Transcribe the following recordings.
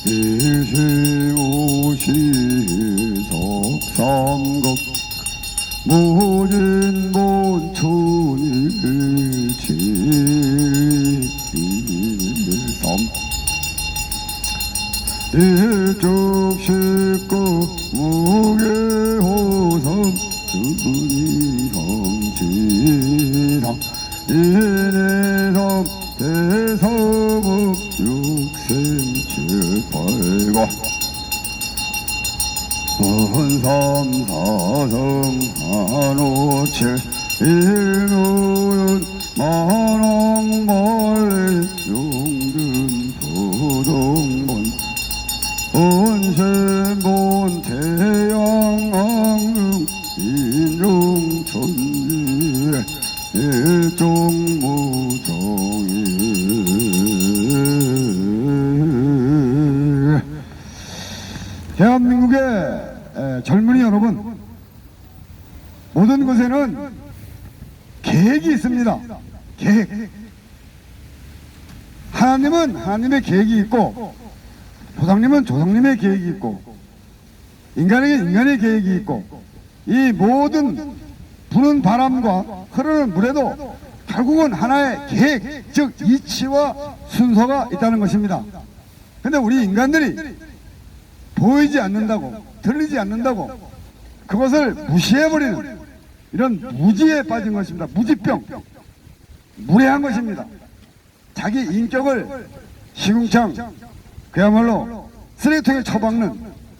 이시오시석삼각 무진본천일치삼 일족식구 무게호삼 주니성지상 인해삼 대사복 육생칠팔과 원삼사성 한오칠 일노윤 만왕벌레 용등부동본 온세본 태양왕릉 인종천지에 일종무정일. 대한민국의 젊은이 여러분, 모든 것에는 계획이 있습니다. 계획. 하나님은 하나님의 계획이 있고, 조상님은 조상님의 계획이 있고, 인간에게 인간의 계획이 있고, 이 모든 부는 바람과 흐르는 물에도 결국은 하나의 계획, 즉 이치와 순서가 있다는 것입니다. 근데 우리 인간들이 보이지 않는다고, 들리지 않는다고 그것을 무시해버리는 이런 무지에 빠진 것입니다. 무지병, 무례한 것입니다. 자기 인격을 시궁창, 그야말로 쓰레기통에 처박는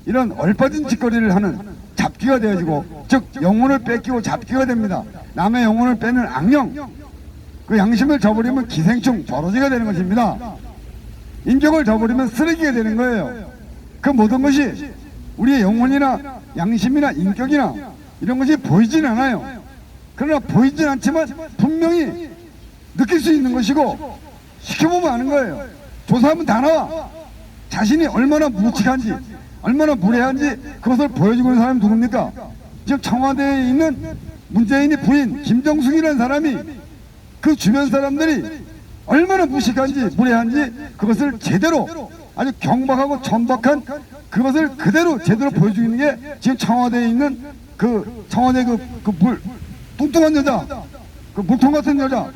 이런 얼빠진 짓거리를 하는 잡기가 되어지고, 즉 영혼을 뺏기고 잡기가 됩니다. 남의 영혼을 빼는 악령, 그 양심을 저버리면 기생충, 버러지가 되는 것입니다. 인격을 저버리면 쓰레기가 되는 거예요. 그 모든 것이 우리의 영혼이나 양심이나 인격이나 이런 것이 보이진 않아요. 그러나 보이진 않지만 분명히 느낄 수 있는 것이고, 시켜보면 아는 거예요. 조사하면 다 나와. 자신이 얼마나 무책한지, 얼마나 무례한지 그것을 보여주고 있는 사람이 누굽니까? 지금 청와대에 있는 문재인의 부인 김정숙이라는 사람이 그 주변 사람들이 얼마나 무식한지 무례한지 그것을 제대로, 아주 경박하고 천박한 그것을 그대로 제대로 보여주고 있는 게 지금 청와대에 있는 그 청와대 뚱뚱한 여자, 그 물통 같은 여자,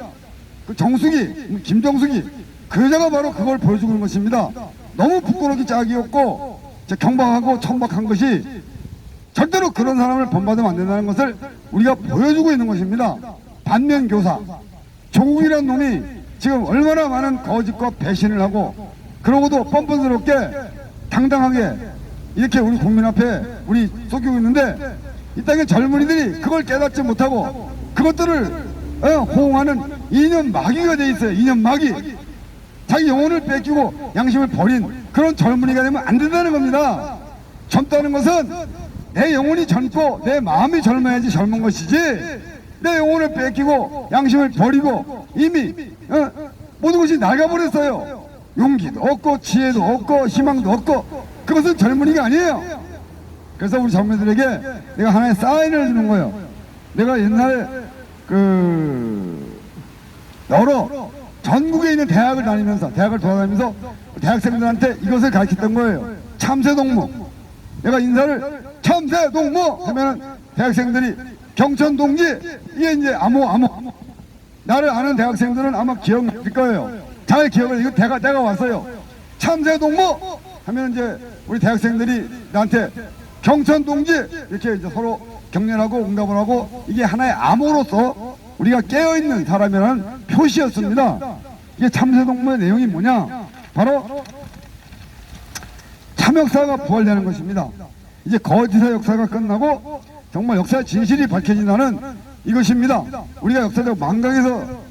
그 정숙이, 김정숙이, 그 여자가 바로 그걸 보여주고 있는 것입니다. 너무 부끄럽기 짝이었고 경박하고 천박한 것이 절대로 그런 사람을 본받으면 안 된다는 것을 우리가 보여주고 있는 것입니다. 반면교사 조국이라는 놈이 지금 얼마나 많은 거짓과 배신을 하고, 그러고도 뻔뻔스럽게 당당하게 이렇게 우리 국민 앞에 우리 쏘기고 있는데, 이 땅의 젊은이들이 그걸 깨닫지 못하고 그것들을 호응하는 이념 마귀가 돼 있어요. 이념 마귀. 자기 영혼을 뺏기고 양심을 버린 그런 젊은이가 되면 안 된다는 겁니다. 젊다는 것은 내 영혼이 젊고 내 마음이 젊어야지 젊은 것이지, 내 영혼을 뺏기고 양심을 버리고 이미 모든 것이 낡아버렸어요. 용기도 없고 지혜도 없고 희망도 없고 그것은 젊은이가 아니에요. 그래서 우리 젊은이들에게 내가 하나의 사인을 주는 거예요. 내가 옛날에 여러 전국에 있는 대학을 돌아다니면서 대학생들한테 이것을 가르쳤던 거예요. 참새동무. 내가 인사를 참새동무 하면 대학생들이 경천동지, 이게 이제 암호. 나를 아는 대학생들은 아마 기억날 거예요. 잘 기억을, 이거 내가 왔어요. 참새동무 하면 이제 우리 대학생들이 나한테 경천동지 이렇게 이제 서로 격려하고 응답을 하고, 이게 하나의 암호로서 우리가 깨어있는 사람이라는 표시였습니다. 이게 참새동무의 내용이 뭐냐? 바로 참역사가 부활되는 것입니다. 이제 거짓의 역사가 끝나고 정말 역사의 진실이 밝혀진다는 이것입니다. 우리가 역사적 망각에서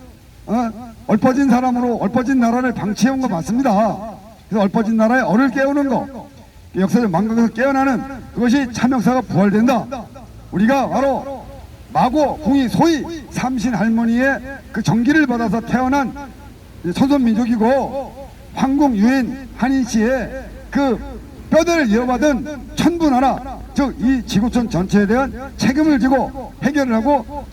얽혀진 사람으로 얽혀진 나라를 방치해온 거 맞습니다. 그래서 얽혀진 나라의 얼을 깨우는 거, 역사적 망각에서 깨어나는 그것이 참역사가 부활된다. 우리가 바로 마고 궁이 소위 삼신 할머니의 그 정기를 받아서 태어난 선선민족이고, 황궁 유인 한인씨의 그 뼈대를 이어받은 천부나라, 즉 이 지구촌 전체에 대한 책임을 지고 해결을 하고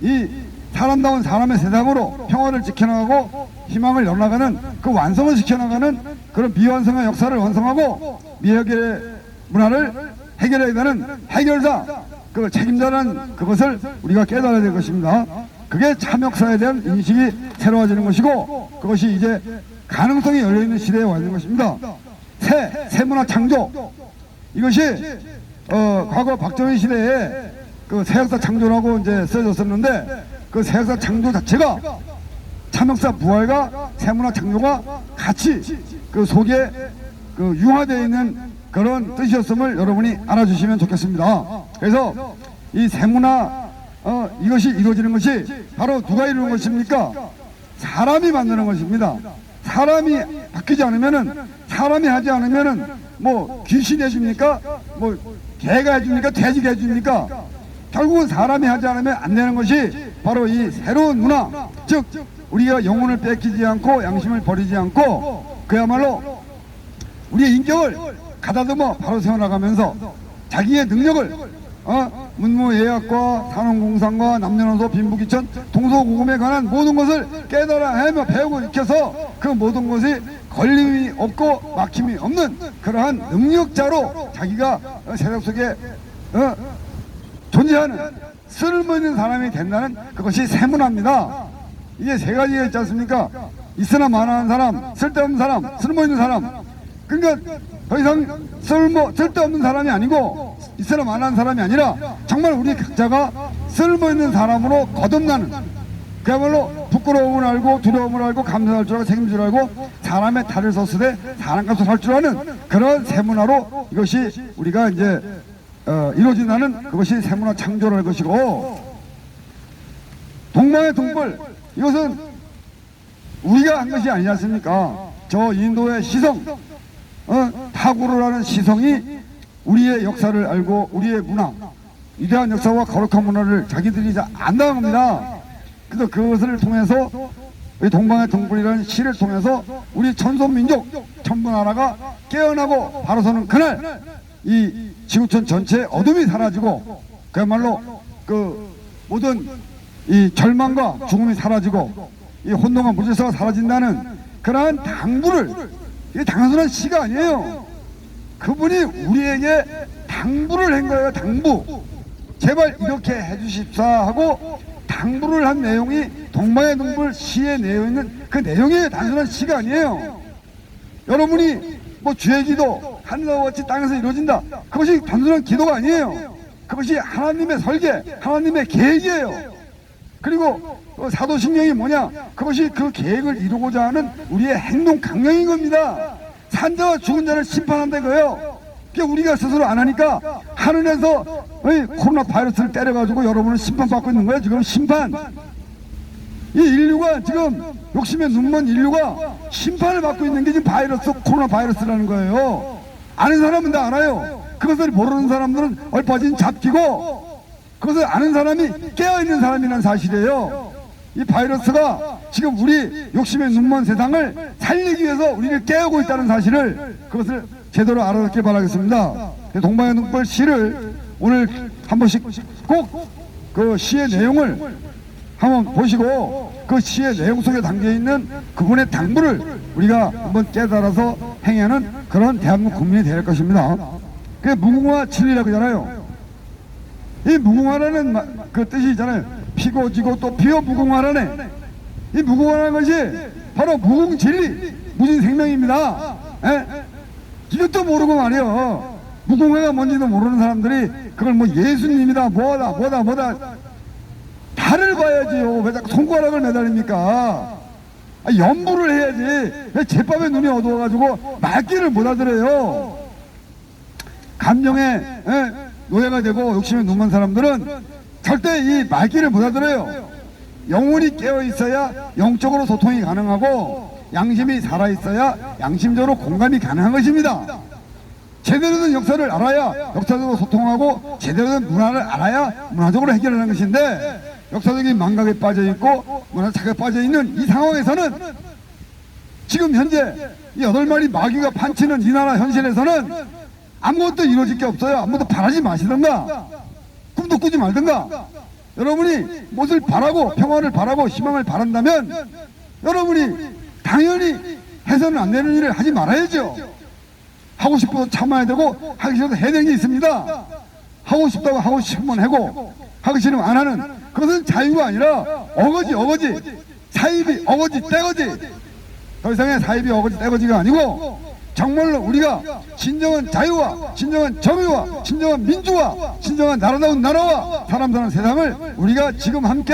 이 사람다운 사람의 세상으로 평화를 지켜나가고 희망을 열어나가는 그 완성을 시켜나가는 그런 미완성한 역사를 완성하고 미해결의 문화를 해결해야 되는 해결사, 그 책임자는 그것을 우리가 깨달아야 될 것입니다. 그게 참역사에 대한 인식이 새로워지는 것이고, 그것이 이제 가능성이 열려있는 시대에 와 있는 것입니다. 새문화 창조, 이것이 과거 박정희 시대에 그 새역사 창조라고 이제 써졌었는데, 그 새역사 창조 자체가 참역사 부활과 새문화 창조가 같이 그 속에 그 융화되어 있는 그런 뜻이었음을 여러분이 알아주시면 좋겠습니다. 그래서 이 새문화 이것이 이루어지는 것이 바로 누가 이루는 것입니까? 사람이 만드는 것입니다. 사람이 바뀌지 않으면은, 사람이 하지 않으면은 뭐 귀신이 해줍니까? 뭐 개가 해줍니까? 돼지가 해줍니까? 결국은 사람이 하지 않으면 안 되는 것이 바로 이 새로운 문화, 즉 우리가 영혼을 뺏기지 않고 양심을 버리지 않고 그야말로 우리의 인격을 가다듬어 바로 세워나가면서 자기의 능력을 문무예약과 산업공상과 남녀노소 빈부귀천 동서고금에 관한 모든 것을 깨달아 헤매 배우고 익혀서 그 모든 것이 걸림이 없고 막힘이 없는 그러한 능력자로 자기가 세상 속에 존재하는 쓸모있는 사람이 된다는 그것이 새문화입니다. 이게 세 가지가 있지 않습니까? 있으나 마나한 사람, 쓸데없는 사람, 쓸모있는 사람. 그러니까 더 이상 쓸데없는 사람이 아니고 있으나 마나한 사람이 아니라 정말 우리 각자가 쓸모있는 사람으로 거듭나는, 그야말로 부끄러움을 알고 두려움을 알고 감사할 줄 알고 책임질 줄 알고 사람의 탈을 섰으되 사람값을 할 줄 아는 그런 새문화로 이것이 우리가 이제 이루어진다는 그것이 새문화 창조라는 것이고, 동방의 동굴, 이것은 우리가 한 것이 아니지 않습니까? 저 인도의 시성, 타고를 하는 시성이 우리의 역사를 알고 우리의 문화, 위대한 역사와 거룩한 문화를 자기들이 안다는 겁니다. 그래서 그것을 통해서 이 동방의 동굴이라는 시를 통해서 우리 전속민족 천부나라가 깨어나고 바로 서는 그날 이 지구촌 전체의 어둠이 사라지고 그야말로 그 모든 이 절망과 죽음이 사라지고 이 혼돈과 무질서가 사라진다는 그러한 당부를, 이게 단순한 시가 아니에요. 그분이 우리에게 당부를 한 거예요. 당부. 제발 이렇게 해주십사 하고 당부를 한 내용이 동방의 동굴 시에 내어 있는 그 내용이 단순한 시가 아니에요. 여러분이 뭐 주의 기도 하늘과 같이 땅에서 이루어진다, 그것이 단순한 기도가 아니에요. 그것이 하나님의 설계, 하나님의 계획이에요. 그리고 사도신경이 뭐냐? 그것이 그 계획을 이루고자 하는 우리의 행동 강령인 겁니다. 산자와 죽은 자를 심판한다 이거예요. 그게 우리가 스스로 안 하니까 하늘에서 코로나 바이러스를 때려가지고 여러분은 심판받고 있는 거예요. 지금 심판. 이 인류가 지금 욕심에 눈먼 인류가 심판을 받고 있는 게 지금 바이러스, 코로나 바이러스라는 거예요. 아는 사람은 다 알아요. 그것을 모르는 사람들은 얼빠진 잡기고, 그것을 아는 사람이 깨어있는 사람이라는 사실이에요. 이 바이러스가 지금 우리 욕심에 눈먼 세상을 살리기 위해서 우리를 깨우고 있다는 사실을, 그것을 제대로 알아듣길 바라겠습니다. 동방의 눈불 시를 오늘 한 번씩 꼭 그 시의 내용을 한번 보시고 그 시의 내용 속에 담겨있는 그분의 당부를 우리가 한번 깨달아서 행하는 그런 대한민국 국민이 될 것입니다. 그게 무궁화 진리라고 하잖아요. 이 무궁화라는 그 뜻이 있잖아요. 피고 지고 또 피어 무궁화라네. 이 무궁화라는 것이 바로 무궁진리, 무진생명입니다. 이것도 모르고 말이요, 무궁화가 뭔지도 모르는 사람들이 그걸 뭐 예수님이다 뭐다 달을 봐야지요. 왜 자꾸 손가락을 매달립니까? 연부를 해야지. 왜 제밥에 눈이 어두워가지고 말귀를 못 알아들어요. 감정에 노예가 되고 욕심에 눈먼 사람들은 절대 이 말귀를 못 알아들어요. 영혼이 깨어있어야 영적으로 소통이 가능하고 양심이 살아있어야 양심적으로 공감이 가능한 것입니다. 제대로 된 역사를 알아야 역사적으로 소통하고 제대로 된 문화를 알아야 문화적으로 해결하는 것인데, 역사적인 망각에 빠져있고 문화 착각에 빠져있는 이 상황에서는 지금 현재 이 8마리 마귀가 판치는 이 나라 현실에서는 아무것도 이루어질 게 없어요. 아무것도 바라지 마시던가 꿈도 꾸지 말던가. 여러분이 무엇을 바라고 평화를 바라고 희망을 바란다면 여러분이 당연히 해서는 안 되는 일을 하지 말아야죠. 하고 싶어도 참아야 되고 하기 싫어도 해야 되는 게 있습니다. 하고 싶다고 하고 싶으면 하고 하기 싫으면 안 하는 그것은 자유가 아니라 어거지 사이비 어거지 떼거지. 더 이상의 사이비 어거지 떼거지가 아니고 정말로 우리가 진정한 자유와 진정한 정의와 진정한 민주와 진정한 나라다운 나라와 사람 사는 세상을 우리가 지금 함께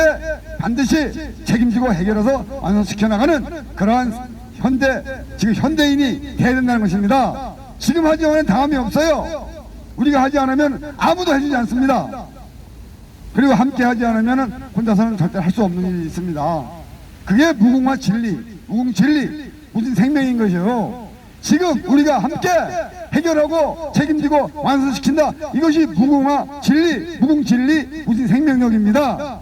반드시 책임지고 해결해서 완성시켜 나가는 그러한 지금 현대인이 돼야 된다는 것입니다. 지금 하지 않으면 다음이 없어요. 우리가 하지 않으면 아무도 해주지 않습니다. 그리고 함께 하지 않으면 혼자서는 절대 할 수 없는 일이 있습니다. 그게 무궁화 진리, 무궁진리, 무진 생명인 것이요. 지금 우리가 함께 해결하고 책임지고 완성시킨다. 이것이 무궁화 진리, 무궁진리, 무진 생명력입니다.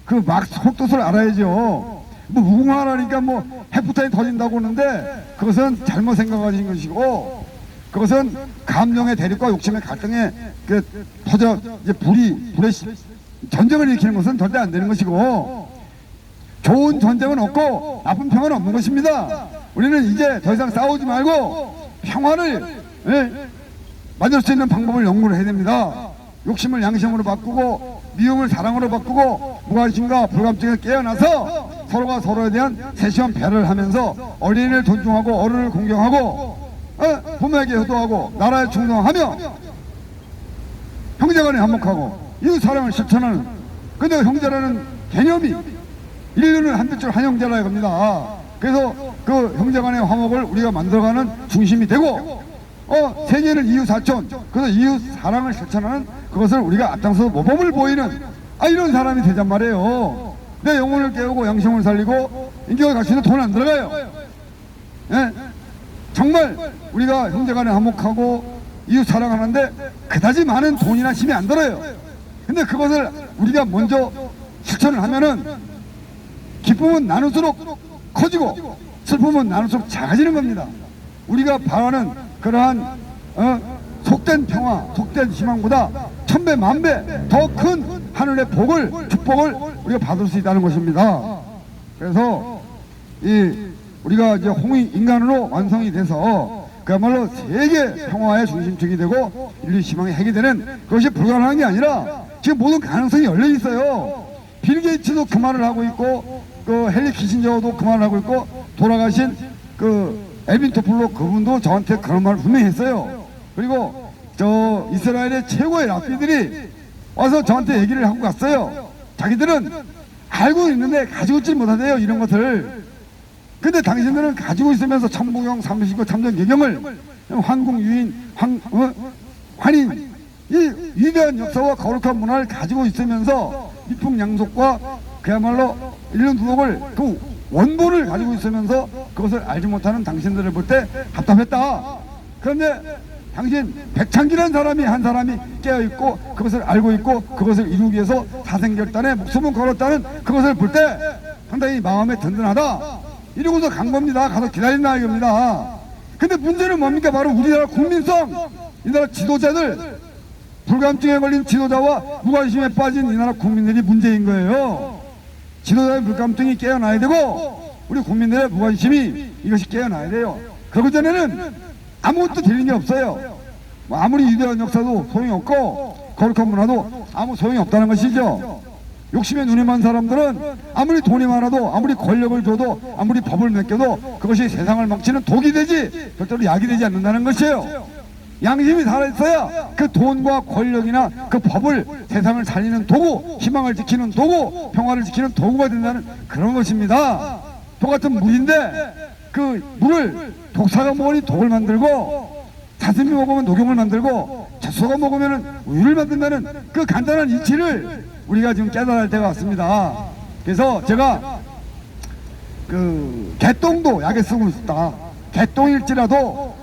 그 막 속뜻을 알아야죠. 뭐 무궁화라니까 뭐 핵폭탄이 터진다고 하는데 그것은 잘못 생각하신 것이고 그것은 감정의 대립과 욕심의 갈등에 이제 불의 전쟁을 일으키는 것은 절대 안 되는 것이고 좋은 전쟁은 없고 나쁜 평화는 없는 것입니다. 우리는 이제 더 이상 싸우지 말고 평화를 만들 수 있는 방법을 연구를 해야 됩니다. 욕심을 양심으로 바꾸고 미움을 사랑으로 바꾸고 무관심과 불감증을 깨어나서 서로가 서로에 대한 세심한 배려를 하면서 어린이를 존중하고 어른을 공경하고 부모에게 효도하고 나라에 충성하며 형제간에 화목하고 이웃 사랑을 실천하는 근데 형제라는 개념이 인류는 한빛줄 한 형제라 이겁니다. 그래서 그 형제간의 화목을 우리가 만들어가는 중심이 되고 세계는 이웃 사촌 그래서 이웃 사랑을 실천하는 그것을 우리가 앞장서서 모범을 보이는 이런 사람이 되잔 말이에요. 내 영혼을 깨우고 양심을 살리고 인격을 갖추는 돈 안 들어가요. 예? 정말 우리가 형제간에 화목하고 이웃 사랑하는데 그다지 많은 돈이나 힘이 안 들어요. 근데 그것을 우리가 먼저 실천을 하면은 기쁨은 나눌수록 커지고 슬픔은 나눌수록 작아지는 겁니다. 우리가 바라는 그러한 속된 평화, 속된 희망보다 천배 만배 더 큰 하늘의 복을 축복을 우리가 받을 수 있다는 것입니다. 그래서 우리가 이제 홍익인간으로 완성이 돼서 그야말로 세계 평화의 중심축이 되고 인류 희망의 핵이 되는 그것이 불가능한 게 아니라 지금 모든 가능성이 열려 있어요. 빌 게이츠도 그 말을 하고 있고 그 헨리 키신저도 그 말을 하고 있고 돌아가신 그 엘빈 토플로 그분도 저한테 그런 말을 분명히 했어요. 그리고 저 이스라엘의 최고의 랍비들이 와서 저한테 얘기를 하고 갔어요. 자기들은 알고 있는데 가지고 있지 못하대요, 이런 것을. 근데 당신들은 가지고 있으면서 천부경, 삼십구 참전 예경을 환궁, 유인, 환인 이 위대한 역사와 거룩한 문화를 가지고 있으면서 미풍양속과 그야말로 일륜두독을 그 원본을 가지고 있으면서 그것을 알지 못하는 당신들을 볼 때 답답했다. 그런데 당신 백창기라는 사람이 한 사람이 깨어있고 그것을 알고 있고 그것을 이루기 위해서 사생결단에 목숨을 걸었다는 그것을 볼 때 상당히 마음에 든든하다. 이러고서 간 겁니다. 가서 기다린다 이겁니다. 근데 문제는 뭡니까? 바로 우리나라 국민성, 이 나라 지도자들, 불감증에 걸린 지도자와 무관심에 빠진 이 나라 국민들이 문제인 거예요. 지도자의 불감증이 깨어나야 되고 우리 국민들의 무관심이 이것이 깨어나야 돼요. 그러기 전에는 아무것도 되는 게 없어요. 아무리 위대한 역사도 소용이 없고 거룩한 문화도 아무 소용이 없다는 것이죠. 욕심에 눈이 많은 사람들은 아무리 돈이 많아도 아무리 권력을 줘도 아무리 법을 맡겨도 그것이 세상을 망치는 독이 되지 절대로 약이 되지 않는다는 것이에요. 양심이 살아있어야 그 돈과 권력이나 그 법을 세상을 살리는 도구, 희망을 지키는 도구, 평화를 지키는 도구가 된다는 그런 것입니다. 똑같은 물인데 그 물을 독사가 먹으니 독을 만들고 사슴이 먹으면 녹용을 만들고 젖소가 먹으면 우유를 만든다는 그 간단한 이치를 우리가 지금 깨달을 때가 왔습니다. 그래서 제가 그 개똥도 약에 쓰고 있다. 개똥일지라도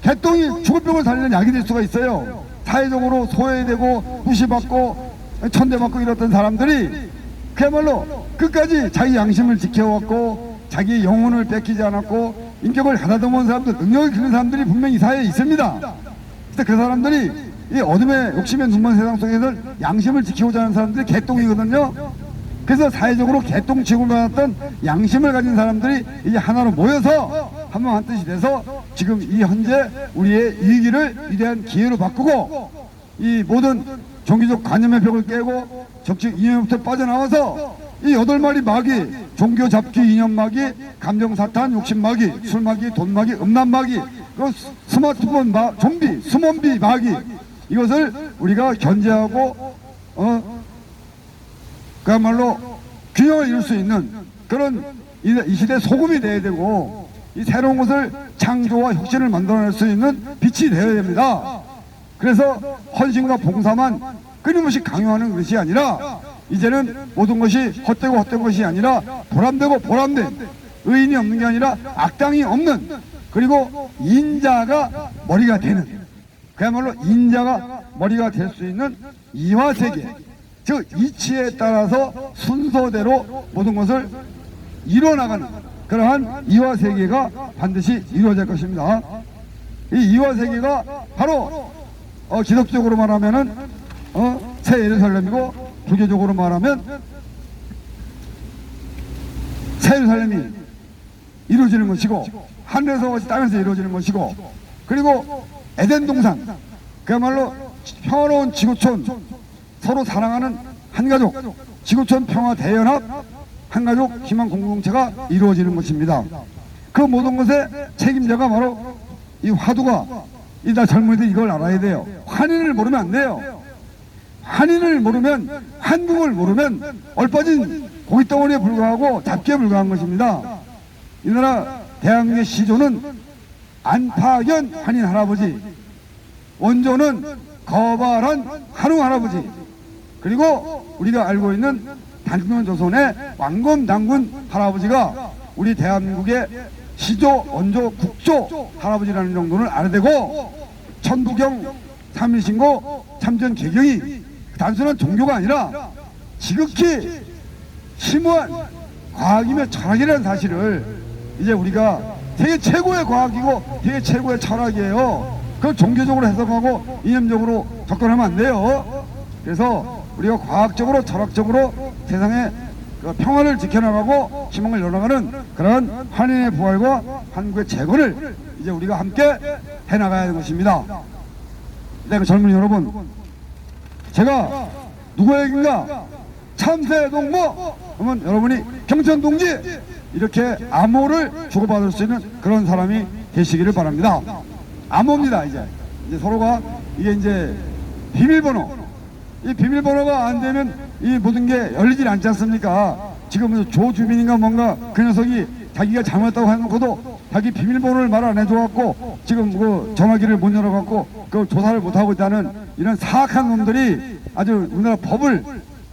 개똥이 죽을 병을 살리는 약이 될 수가 있어요. 사회적으로 소외되고 무시받고 천대받고 이랬던 사람들이 그야말로 끝까지 자기 양심을 지켜왔고 자기 영혼을 뺏기지 않았고 인격을 가다듬은 사람들, 능력이 크는 사람들이 분명히 이 사회에 있습니다. 그래서 그 사람들이 이 어둠의 욕심의 눈먼 세상 속에서 양심을 지키고자 하는 사람들이 개똥이거든요. 그래서 사회적으로 개똥 취급을 받았던 양심을 가진 사람들이 이제 하나로 모여서 한마음 한뜻이 돼서 지금 이 현재 우리의 위기를 위대한 기회로 바꾸고 이 모든 종교적 관념의 벽을 깨고 적적 이념부터 빠져나와서 이 8마리 마귀, 종교 잡기, 이념 마귀, 감정 사탄, 욕심 마귀, 술 마귀, 돈 마귀, 음란 마귀, 그 스마트폰 좀비, 수몬비 마귀, 이것을 우리가 견제하고 그야말로 균형을 이룰 수 있는 그런 이 시대 소금이 돼야 되고, 이 새로운 것을 창조와 혁신을 만들어낼 수 있는 빛이 되어야 됩니다. 그래서 헌신과 봉사만 끊임없이 강요하는 것이 아니라, 이제는 모든 것이 헛되고 헛된 것이 아니라 보람되고 보람된, 의인이 없는 게 아니라 악당이 없는, 그리고 인자가 머리가 되는, 그야말로 인자가 머리가 될 수 있는 이화세계, 즉 이치에 따라서 순서대로 모든 것을 이뤄나가는 그러한 이화세계가 반드시 이루어질 것입니다. 이 이화세계가 바로 기독적으로 말하면은 새 예루살렘이고, 불교적으로 말하면 새 예루살렘이 이루어지는 것이고, 하늘에서 같이 땅에서 이루어지는 것이고, 그리고 에덴 동산, 그야말로 평화로운 지구촌, 서로 사랑하는 한가족, 지구촌 평화 대연합 한가족 희망 공동체가 이루어지는 것입니다. 그 모든 것의 책임자가 바로 이 화두가, 다 젊은이들이 이걸 알아야 돼요. 환인을 모르면 안 돼요. 환인을 모르면, 한국을 모르면 얼빠진 고깃덩어리에 불과하고 잡기에 불과한 것입니다. 이 나라 대한민국의 시조는 안파견 환인 할아버지, 원조는 거발한 한웅 할아버지, 그리고 우리가 알고 있는 단군 조선의 왕검 당군 할아버지가 우리 대한민국의 시조, 원조, 국조 할아버지라는 정도는 알아야 되고, 천부경, 삼일신고, 참전 개경이 단순한 종교가 아니라 지극히 심오한 과학이며 철학이라는 사실을 이제 우리가 세계 최고의 과학이고 세계 최고의 철학이에요. 그걸 종교적으로 해석하고 이념적으로 접근하면 안 돼요. 그래서 우리가 과학적으로 철학적으로 세상의 평화를 지켜나가고 희망을 열어나가는 그런 환인의 부활과 한국의 재건을 이제 우리가 함께 해나가야 하는 것입니다. 네, 젊은이 여러분, 제가 누구에게인가 참새동무 그러면 여러분이 경천동지 이렇게 암호를 주고받을 수 있는 그런 사람이 되시기를 바랍니다. 암호입니다. 이제 서로가 이게 이제 비밀번호, 이 비밀번호가 안 되면 이 모든 게 열리질 않지 않습니까? 지금 조주빈인가 뭔가 그 녀석이 자기가 잘못했다고 해놓고도 자기 비밀번호를 말 안 해줘갖고 지금 그 전화기를 못 열어갖고 그 조사를 못하고 있다는 이런 사악한 놈들이 아주 우리나라 법을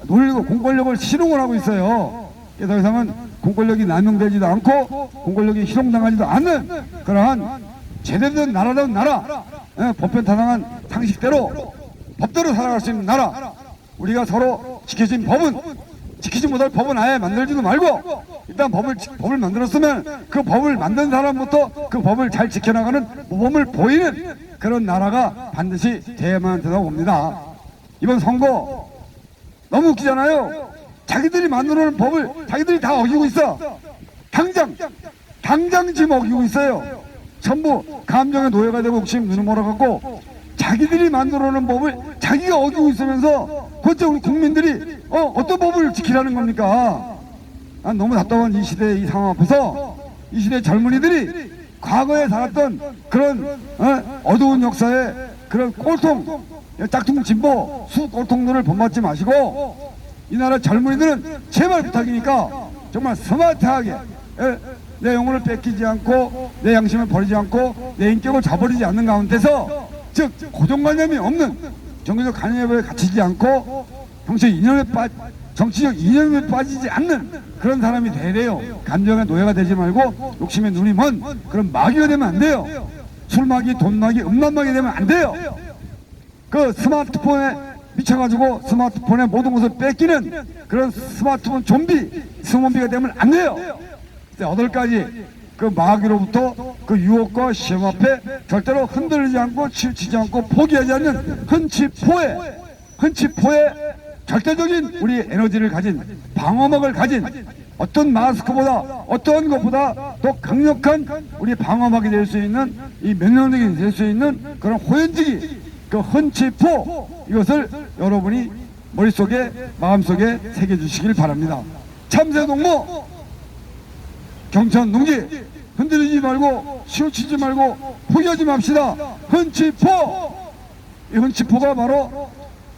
놀리고 공권력을 희롱을 하고 있어요. 더 이상은 공권력이 남용되지도 않고 공권력이 희롱당하지도 않는 그러한 제대로 된 나라다운 나라, 보편타당한 상식대로 법대로 살아갈 수 있는 나라, 우리가 서로 지켜진 법은, 지키지 못할 법은 아예 만들지도 말고 일단 법을 만들었으면 그 법을 만든 사람부터 그 법을 잘 지켜나가는 모범을 보이는 그런 나라가 반드시 돼야만 된다고 봅니다. 이번 선거 너무 웃기잖아요. 자기들이 만들어놓은 법을 자기들이 다 어기고 있어. 당장 지금 어기고 있어요. 전부 감정의 노예가 되고 욕심 눈을 몰아갖고 자기들이 만들어놓은 법을 자기가 어기고 있으면서 도대체 우리 국민들이 어떤 법을 지키라는 겁니까? 난 너무 답답한 이 시대의 이 상황 앞에서 이 시대 젊은이들이 과거에 살았던 그런 어두운 역사의 그런 꼴통, 짝퉁 진보 수 꼴통들을 본받지 마시고 이 나라 젊은이들은 제발 부탁이니까 정말 스마트하게 내 영혼을 뺏기지 않고 내 양심을 버리지 않고 내 인격을 저버리지 않는 가운데서, 즉 고정관념이 없는 정치적 관념에 갇히지 않고 정치적 이념에 빠지지 않는 그런 사람이 돼야 돼요. 감정의 노예가 되지 말고 욕심의 눈이 먼 그런 마귀가 되면 안 돼요. 술마귀, 돈마귀, 음란마귀 되면 안 돼요. 그 스마트폰에 미쳐가지고 스마트폰에 모든 것을 뺏기는 그런 스마트폰 좀비, 스몬비가 되면 안 돼요. 8가지 그 마귀로부터 그 유혹과 시험 앞에 절대로 흔들리지 않고 치우치지 않고 포기하지 않는 헌치포의 절대적인 우리 에너지를 가진 방어막을 가진 어떤 마스크보다 어떤 것보다 더 강력한 우리 방어막이 될 수 있는 이 면역력이 될 수 있는 그런 호연지기 그 헌치포 이것을 여러분이 머릿속에 마음속에 새겨주시길 바랍니다. 참새동무 경천 동지 흔들리지 말고 치우치지 말고 포기하지 맙시다. 헌치포 이 헌치포가 바로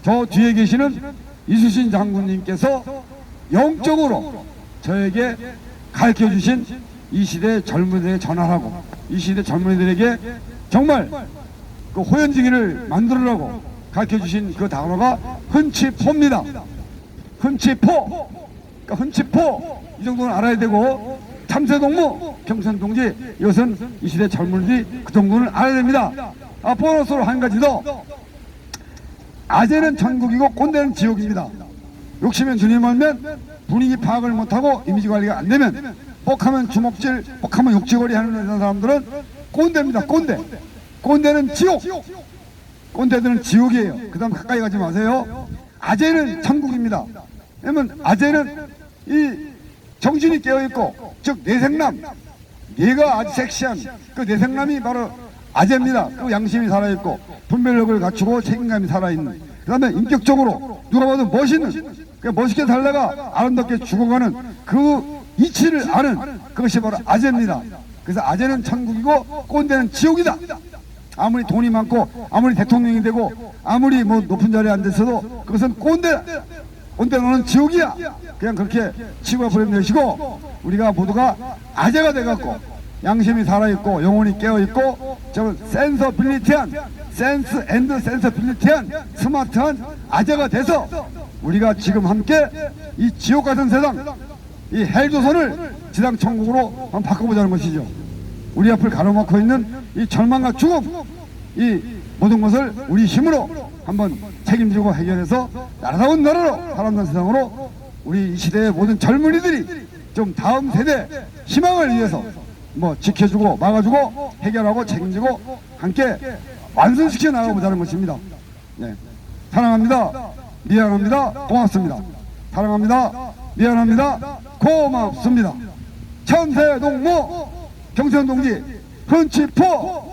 저 뒤에 계시는 이수신 장군님께서 영적으로 저에게 가르쳐 주신 이 시대 젊은이들에게 전하라고 이 시대 젊은이들에게 정말 그 호연지기를 만들으라고 가르쳐 주신 그 단어가 헌치포입니다. 헌치포 그러니까 헌치포 이 정도는 알아야 되고 참새동무 경천동지 이것은 이 시대 젊은이들이 그 정도는 알아야 됩니다. 보너스로 한 가지 더 아재는 천국이고 꼰대는 지옥입니다. 욕심에 눈이 멀면 분위기 파악을 못하고 이미지 관리가 안 되면 뻑하면 주먹질 뻑하면 욕지거리 하는 사람들은 꼰대입니다. 꼰대. 꼰대는 지옥. 꼰대들은 지옥이에요. 그 다음 가까이 가지 마세요. 아재는 천국입니다. 왜냐면 아재는 이 정신이 깨어있고 즉 내생남 얘가 아주 섹시한 그 내생남이 바로 아재입니다. 그 양심이 살아있고 분별력을 갖추고 책임감이 살아있는 그 다음에 인격적으로 누가 봐도 멋있는 멋있게 살다가 아름답게 죽어가는 그 이치를 아는 그것이 바로 아재입니다. 그래서 아재는 천국이고 꼰대는 지옥이다. 아무리 돈이 많고 아무리 대통령이 되고 아무리 뭐 높은 자리에 앉아있어도 그것은 꼰대다. 꼰대 너는 지옥이야. 그냥 그렇게 치고 버려내시고 우리가 모두가 아재가 돼갖고 양심이 살아있고 영혼이 깨어있고 저 센서빌리티한 센스 앤드 센서빌리티한 스마트한 아재가 돼서 우리가 지금 함께 이 지옥 같은 세상 이 헬조선을 지상 천국으로 한번 바꿔보자는 것이죠. 우리 앞을 가로막고 있는 이 절망과 죽음 이 모든 것을 우리 힘으로 한번 책임지고 해결해서 나라다운 나라로 살아남는 세상으로 우리 이 시대의 모든 젊은이들이 좀 다음 세대 희망을 위해서 뭐 지켜주고 막아주고 해결하고 책임지고 함께 완성시켜 나가보자는 것입니다. 네. 사랑합니다. 미안합니다. 고맙습니다. 사랑합니다. 미안합니다. 고맙습니다. 참새동무 경천동지 헌치포